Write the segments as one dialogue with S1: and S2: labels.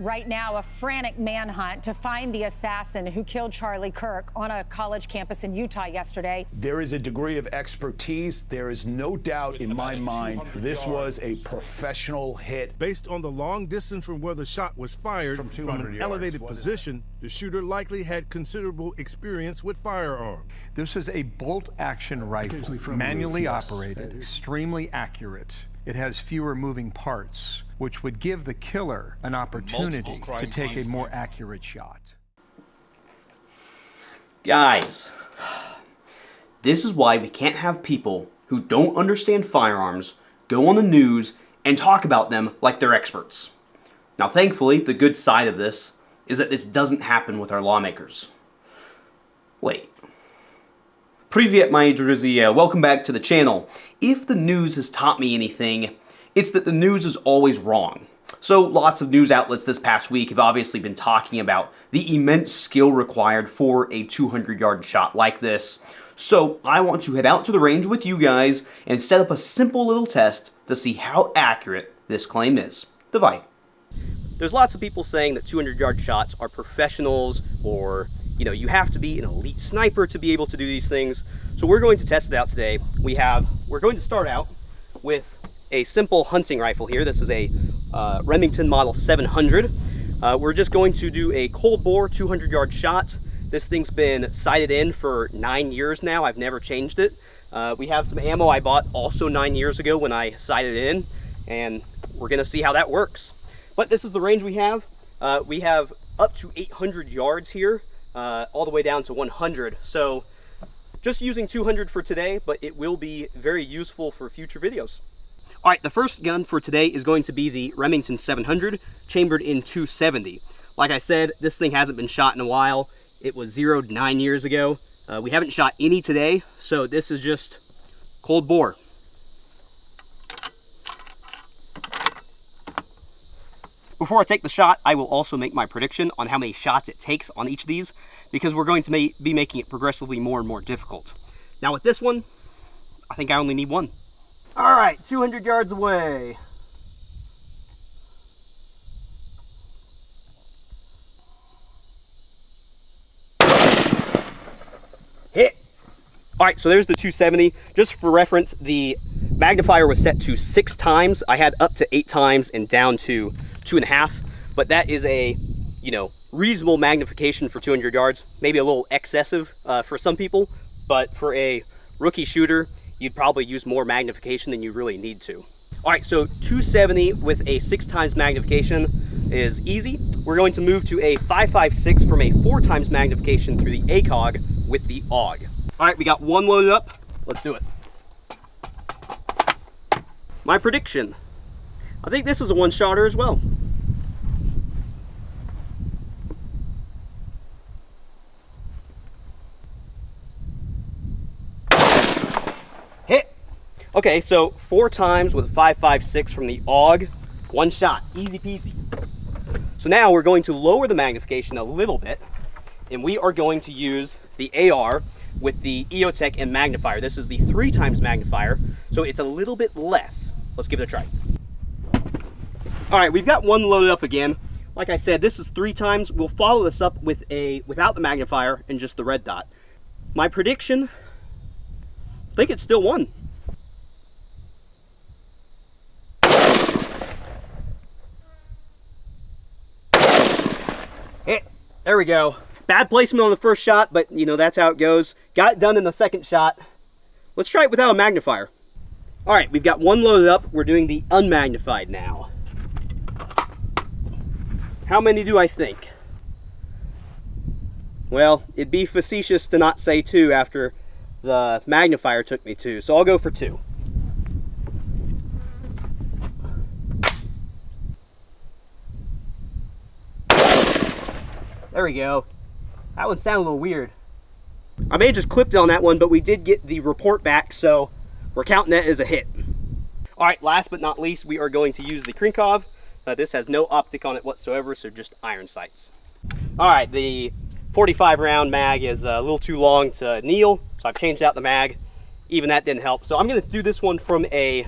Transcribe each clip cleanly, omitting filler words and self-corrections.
S1: Right now, a frantic manhunt to find the assassin who killed Charlie Kirk on a college campus in Utah yesterday.
S2: There is a degree of expertise. There is no doubt in my mind this was a professional hit.
S3: Based on the long distance from where the shot was fired from an elevated position, the shooter likely had considerable experience with firearms.
S4: This is a bolt-action rifle, manually operated, extremely accurate. It has fewer moving parts, which would give the killer an opportunity to take a more accurate shot.
S5: Guys, this is why we can't have people who don't understand firearms go on the news and talk about them like they're experts. Now, thankfully, the good side of this is that this doesn't happen with our lawmakers. Wait. Privyet, my друзья, welcome back to the channel. If the news has taught me anything, it's that the news is always wrong. So lots of news outlets this past week have obviously been talking about the immense skill required for a 200-yard shot like this. So I want to head out to the range with you guys and set up a simple little test to see how accurate this claim is. The Vadim. There's lots of people saying that 200-yard shots are professionals, or you have to be an elite sniper to be able to do these things. So we're going to test it out today. We're going to start out with a simple hunting rifle here. This is a Remington Model 700. We're just going to do a cold bore 200-yard shot. This thing's been sighted in for 9 years now. I've never changed it. We have some ammo I bought also 9 years ago when I sighted it in, and we're gonna see how that works. But this is the range we have. We have up to 800 yards here. All the way down to 100. So just using 200 for today, but it will be very useful for future videos. All right, the first gun for today is going to be the Remington 700, chambered in 270. Like I said, this thing hasn't been shot in a while. It was zeroed 9 years ago. We haven't shot any today, so this is just cold bore. Before I take the shot, I will also make my prediction on how many shots it takes on each of these, because we're going to be making it progressively more and more difficult. Now with this one, I think I only need one. All right, 200 yards away. Hit. All right, so there's the 270. Just for reference, the magnifier was set to 6 times. I had up to 8 times and down to 2.5, but that is a, reasonable magnification for 200 yards. Maybe a little excessive for some people, but for a rookie shooter, you'd probably use more magnification than you really need to. All right, so 270 with a 6 times magnification is easy. We're going to move to a 5.56 from a 4 times magnification through the ACOG with the AUG. All right, we got one loaded up. Let's do it. My prediction. I think this is a one-shotter as well. Hit. Okay, so 4 times with a 5.56 from the AUG, one shot, easy peasy. So now we're going to lower the magnification a little bit, and we are going to use the AR with the EOTech and magnifier. This is the 3 times magnifier, so it's a little bit less. Let's give it a try. All right, we've got one loaded up again. Like I said, this is 3 times. We'll follow this up with without the magnifier and just the red dot. My prediction, I think it's still 1. Hit. There we go. Bad placement on the first shot, but that's how it goes. Got it done in the second shot. Let's try it without a magnifier. All right, we've got one loaded up. We're doing the unmagnified now. How many do I think? Well, it'd be facetious to not say 2 after the magnifier took me 2, so I'll go for 2. There we go. That one sounded a little weird. I may have just clipped on that one, but we did get the report back, so we're counting that as a hit. All right, last but not least, we are going to use the Krinkov. This has no optic on it whatsoever, so just iron sights. All right, the 45 round mag is a little too long to kneel, so I've changed out the mag. Even that didn't help. So I'm gonna do this one from a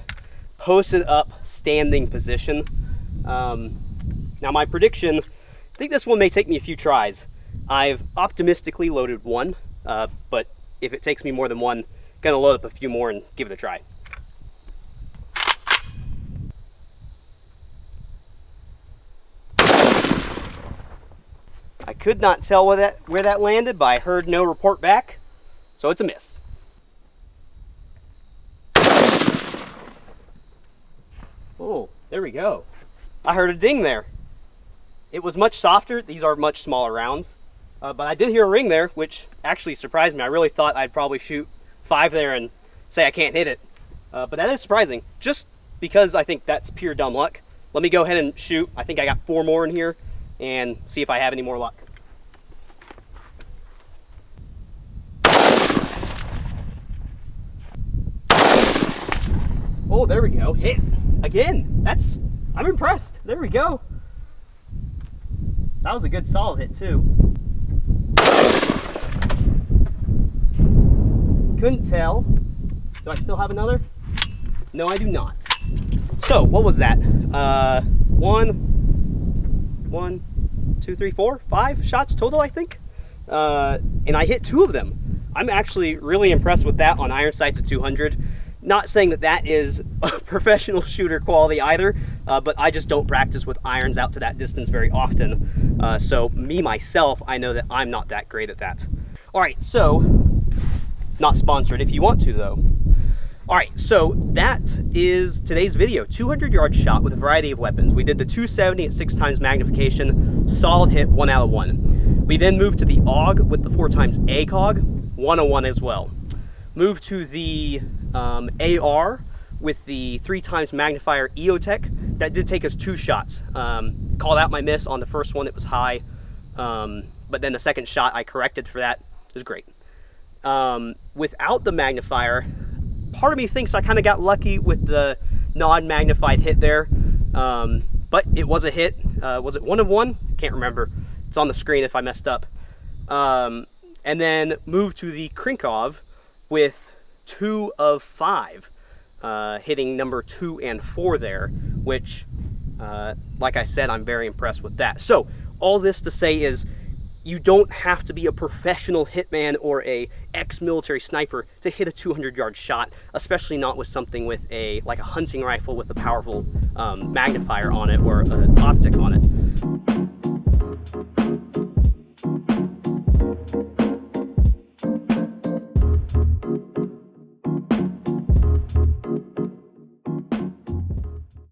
S5: posted up standing position. Now my prediction, I think this one may take me a few tries. I've optimistically loaded one, but if it takes me more than one, gonna load up a few more and give it a try. I could not tell where that landed, but I heard no report back, so it's a miss. Oh, there we go. I heard a ding there. It was much softer. These are much smaller rounds, but I did hear a ring there, which actually surprised me. I really thought I'd probably shoot 5 there and say I can't hit it, but that is surprising, just because I think that's pure dumb luck. Let me go ahead and shoot. I think I got 4 more in here, and see if I have any more luck. Oh, there we go. Hit again. I'm impressed. There we go. That was a good solid hit too. Couldn't tell. Do I still have another? No, I do not. So what was that? 1, 2, 3, 4, 5 shots total, I think. And I hit 2 of them. I'm actually really impressed with that on iron sights at 200. Not saying that that is a professional shooter quality either, but I just don't practice with irons out to that distance very often. So me, myself, I know that I'm not that great at that. All right, so, not sponsored if you want to though. All right, so that is today's video. 200-yard shot with a variety of weapons. We did the 270 at 6x magnification, solid hit, 1 out of 1. We then moved to the AUG with the 4x ACOG, 101 as well. Moved to the AR with the 3x magnifier EOTech. That did take us 2 shots. Called out my miss on the first one, it was high. But then the second shot I corrected for that. It was great. Without the magnifier, part of me thinks I kind of got lucky with the non-magnified hit there. But it was a hit. Was it 1 of 1? Can't remember. It's on the screen if I messed up. And then moved to the Krinkov with 2 of 5, hitting number 2 and 4 there, which, like I said, I'm very impressed with that. So all this to say is, you don't have to be a professional hitman or a ex-military sniper to hit a 200-yard shot, especially not with something with like a hunting rifle with a powerful magnifier on it or an optic on it.